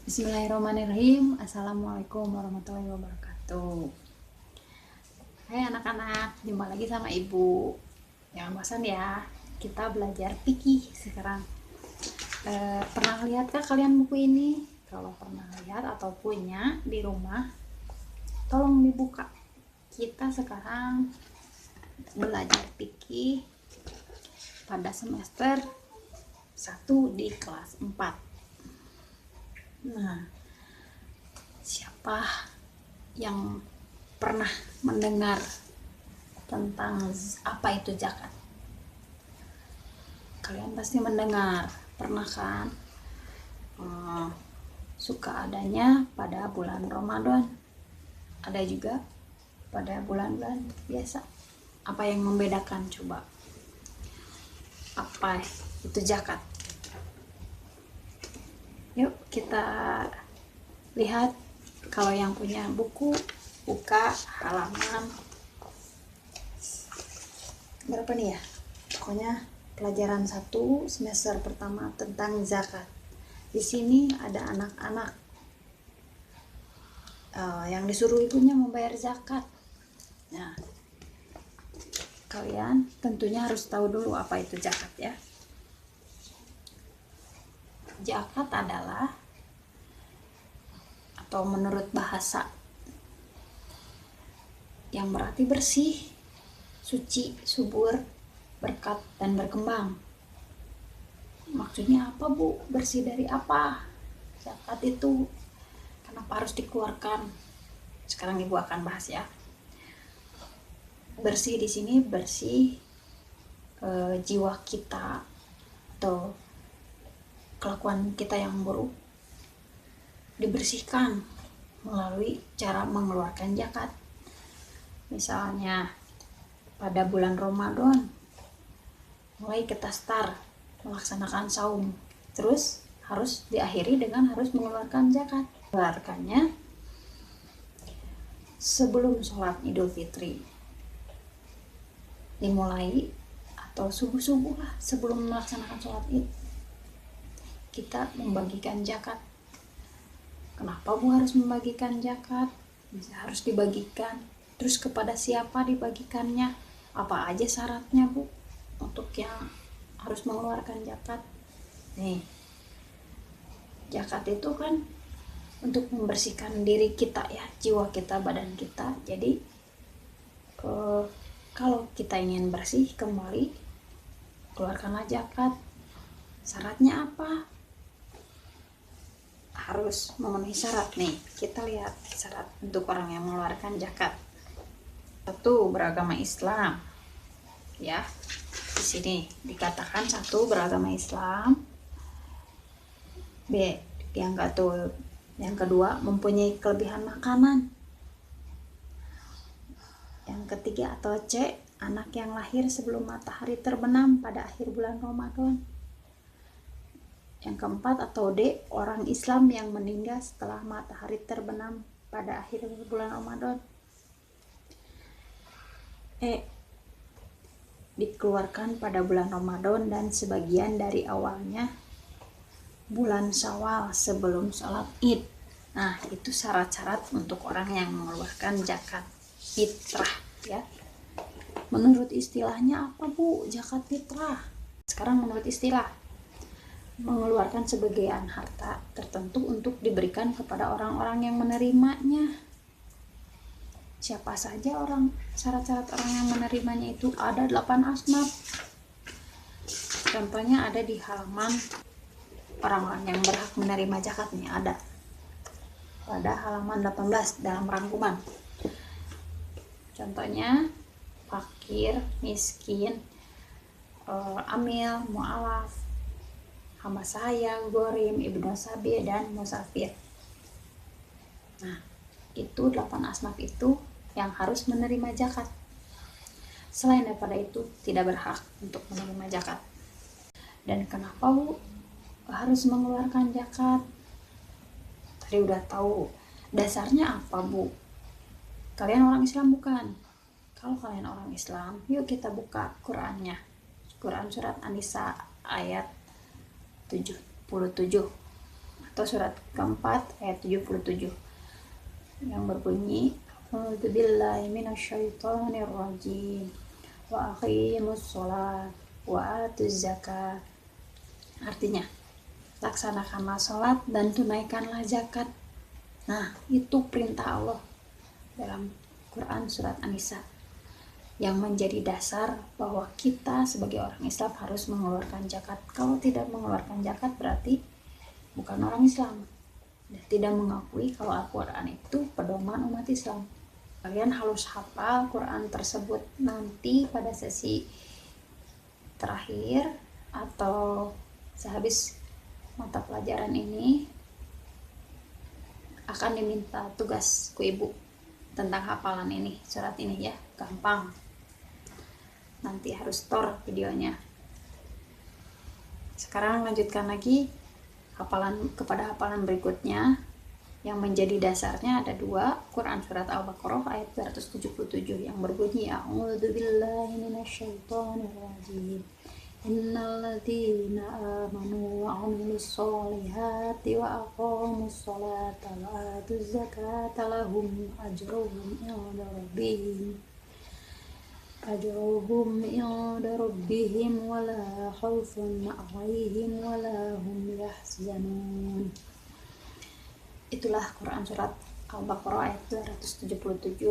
Bismillahirrahmanirrahim. Assalamualaikum warahmatullahi wabarakatuh. Hai anak-anak, jumpa lagi sama ibu. Jangan bosan ya, kita belajar fikih sekarang. Pernah lihat kah kalian buku ini? Kalau pernah lihat atau punya di rumah, tolong dibuka. Kita sekarang belajar fikih pada semester 1 di kelas 4. Nah, siapa yang pernah mendengar tentang apa itu zakat? Kalian pasti mendengar, pernah kan? Suka adanya pada bulan Ramadan, ada juga pada bulan-bulan biasa. Apa yang membedakan coba? Apa itu zakat? Yuk kita lihat. Kalau yang punya buku, buka halaman berapa nih ya? Pokoknya pelajaran 1 semester pertama tentang zakat. Di sini ada anak-anak yang disuruh ibunya membayar zakat. Nah, kalian tentunya harus tahu dulu apa itu zakat ya. Zakat adalah, atau menurut bahasa, yang berarti bersih, suci, subur, berkat, dan berkembang. Maksudnya apa, Bu? Bersih dari apa? Zakat itu kenapa harus dikeluarkan? Sekarang Ibu akan bahas ya. Bersih di sini bersih jiwa kita atau kelakuan kita yang buruk dibersihkan melalui cara mengeluarkan zakat. Misalnya pada bulan Ramadan mulai kita start melaksanakan saum, terus harus diakhiri dengan harus mengeluarkan zakat. Mengeluarkannya sebelum sholat Idul Fitri dimulai, atau subuh-subuh lah sebelum melaksanakan sholat Id, kita membagikan zakat. Kenapa Bu harus membagikan zakat? Bisa harus dibagikan. Terus kepada siapa dibagikannya? Apa aja syaratnya Bu untuk yang harus mengeluarkan zakat? Nih, zakat itu kan untuk membersihkan diri kita ya, jiwa kita, badan kita. Jadi kalau kita ingin bersih kembali, keluarkanlah zakat. Syaratnya apa? Harus memenuhi syarat nih. Kita lihat syarat untuk orang yang mengeluarkan zakat. 1, beragama Islam. Ya. Di sini dikatakan 1, beragama Islam. B, yang kedua, mempunyai kelebihan makanan. Yang ketiga atau C, anak yang lahir sebelum matahari terbenam pada akhir bulan Ramadan. Yang keempat atau D, orang Islam yang meninggal setelah matahari terbenam pada akhir bulan Ramadan. E, dikeluarkan pada bulan Ramadan dan sebagian dari awalnya bulan Syawal sebelum sholat Id. Nah, itu syarat-syarat untuk orang yang mengeluarkan zakat fitrah ya. Menurut istilahnya apa Bu zakat fitrah? Sekarang menurut istilah, mengeluarkan sebagian harta tertentu untuk diberikan kepada orang-orang yang menerimanya. Siapa saja syarat-syarat orang yang menerimanya itu? Ada 8 asnaf. Contohnya ada di halaman orang-orang yang berhak menerima zakat nih, ada pada halaman 18 dalam rangkuman. Contohnya fakir, miskin, amil, mu'alaf, hamba sahaya, gorim, ibnu sabi, dan musafir. Nah, itu 8 asnaf itu yang harus menerima zakat. Selain daripada itu tidak berhak untuk menerima zakat. Dan kenapa Bu harus mengeluarkan zakat? Tadi udah tahu dasarnya apa Bu. Kalian orang Islam bukan? Kalau kalian orang Islam, yuk kita buka Qurannya. Quran surat An-Nisa ayat 77. atau surat keempat ayat 77 yang berbunyi A'udzubillahi minasyaitonirrajim wa aqimus sholat wa atuz zakat. Artinya, laksanakanlah sholat dan tunaikanlah zakat. Nah, itu perintah Allah dalam Quran surat An-Nisa yang menjadi dasar bahwa kita sebagai orang Islam harus mengeluarkan zakat. Kalau tidak mengeluarkan zakat berarti bukan orang Islam dan tidak mengakui kalau Al-Quran itu pedoman umat Islam. Kalian harus hafal Quran tersebut. Nanti pada sesi terakhir atau sehabis mata pelajaran ini akan diminta tugas ku ibu tentang hafalan ini, surat ini ya, gampang. Nanti harus store videonya. Sekarang lanjutkan lagi kepada hafalan berikutnya yang menjadi dasarnya ada dua, Quran surat Al-Baqarah ayat 277 yang berbunyi A'udzubillahi minasyaitonirrajim innalladzina amanu wa 'amilus sholihati wa aqamus sholata wa atuz zakata lahum ajruhum 'inda rabbihim wala khaufun 'alaihim wala hum yahzanun. Itulah Quran surat Al-Baqarah ayat 277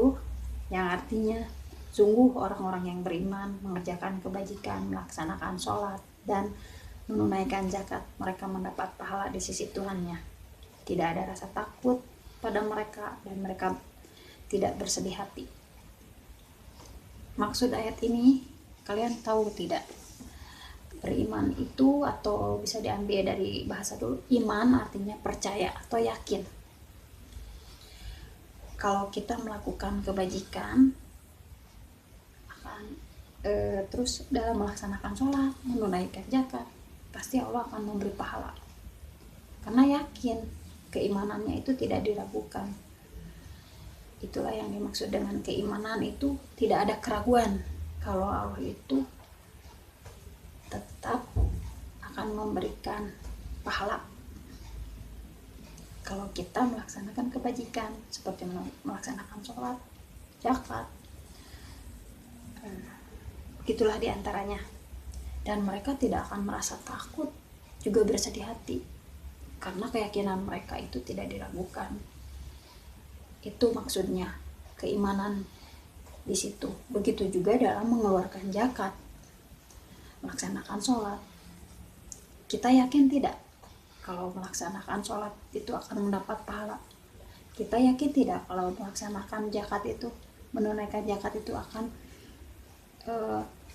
yang artinya sungguh orang-orang yang beriman mengerjakan kebajikan, melaksanakan sholat dan menunaikan zakat, mereka mendapat pahala di sisi Tuhannya. Tidak ada rasa takut pada mereka dan mereka tidak bersedih hati. Maksud ayat ini kalian tahu tidak? Beriman itu atau bisa diambil dari bahasa dulu, iman artinya percaya atau yakin. Kalau kita melakukan kebajikan terus dalam melaksanakan sholat, menunaikan zakat, pasti Allah akan memberi pahala karena yakin, keimanannya itu tidak diragukan. Itulah yang dimaksud dengan keimanan, itu tidak ada keraguan kalau Allah itu tetap akan memberikan pahala kalau kita melaksanakan kebajikan seperti melaksanakan sholat, zakat. Begitulah diantaranya. Dan mereka tidak akan merasa takut, juga bersedih hati, karena keyakinan mereka itu tidak diragukan. Itu maksudnya keimanan di situ. Begitu juga dalam mengeluarkan zakat, melaksanakan sholat. Kita yakin tidak kalau melaksanakan sholat itu akan mendapat pahala? Kita yakin tidak kalau melaksanakan zakat itu, menunaikan zakat itu akan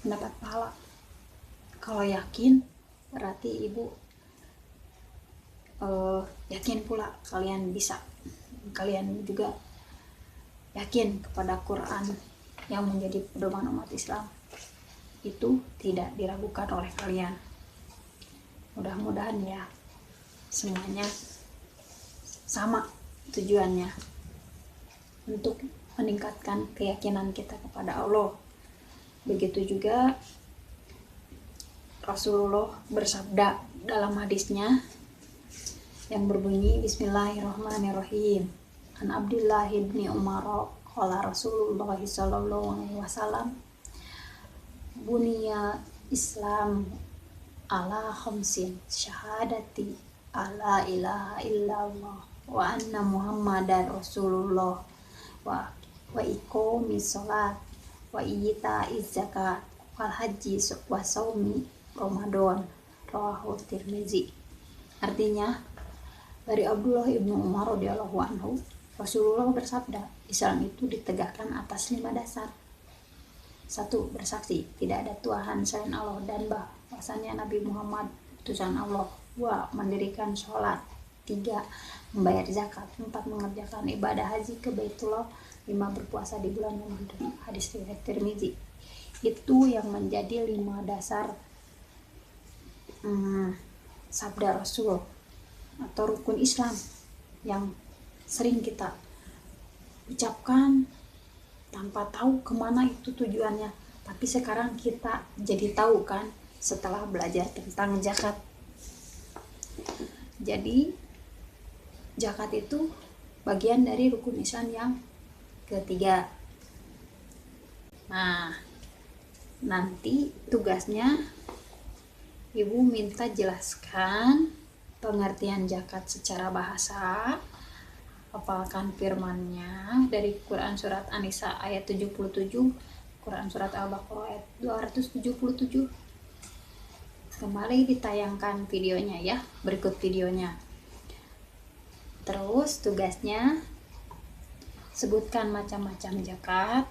mendapat pahala? Kalau yakin, berarti ibu yakin pula kalian bisa. Kalian juga yakin kepada Quran yang menjadi pedoman umat Islam. Itu tidak diragukan oleh kalian. Mudah-mudahan ya semuanya sama tujuannya, untuk meningkatkan keyakinan kita kepada Allah. Begitu juga Rasulullah bersabda dalam hadisnya yang berbunyi Bismillahirrahmanirrahim. An Abdullah bin Umar qala Rasulullah sallallahu alaihi wasallam Bunya Islam ala khamsin syahadati alla ilaha illallah wa anna Muhammadar Rasulullah wa iqamis shalat wa ita'iz zakat wal haji wa saumi Ramadan, rawahu Tirmizi. Artinya, dari Abdullah ibnu Umar radhiyallahu anhu, Rasulullah bersabda, Islam itu ditegakkan atas 5 dasar. 1. Bersaksi tidak ada Tuhan selain Allah dan bahwasannya Nabi Muhammad utusan Allah. 2. Mendirikan sholat. 3. Membayar zakat. 4. Mengerjakan ibadah haji ke Baitullah. 5. Berpuasa di bulan Ramadan. Hadis riwayat Tirmizi. Itu yang menjadi 5 dasar sabda Rasul atau rukun Islam yang sering kita ucapkan tanpa tahu kemana itu tujuannya. Tapi sekarang kita jadi tahu kan setelah belajar tentang zakat. Jadi zakat itu bagian dari rukun Islam yang ketiga. Nah, nanti tugasnya ibu minta jelaskan pengertian zakat secara bahasa, hafalkan firmannya dari Quran surat An-Nisa ayat 77, Quran surat Al-Baqarah ayat 277. Kembali ditayangkan videonya ya, berikut videonya. Terus tugasnya sebutkan macam-macam zakat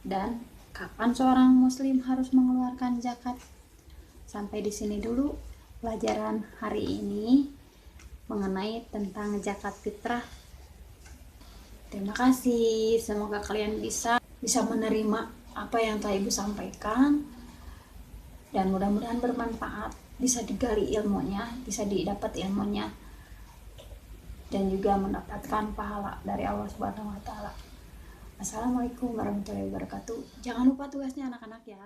dan kapan seorang muslim harus mengeluarkan zakat. Sampai di sini dulu pelajaran hari ini mengenai tentang zakat fitrah. Terima kasih, semoga kalian bisa menerima apa yang telah ibu sampaikan dan mudah-mudahan bermanfaat, bisa digali ilmunya, bisa didapat ilmunya dan juga mendapatkan pahala dari Allah Subhanahu wa taala. Assalamualaikum warahmatullahi wabarakatuh. Jangan lupa tugasnya anak-anak ya.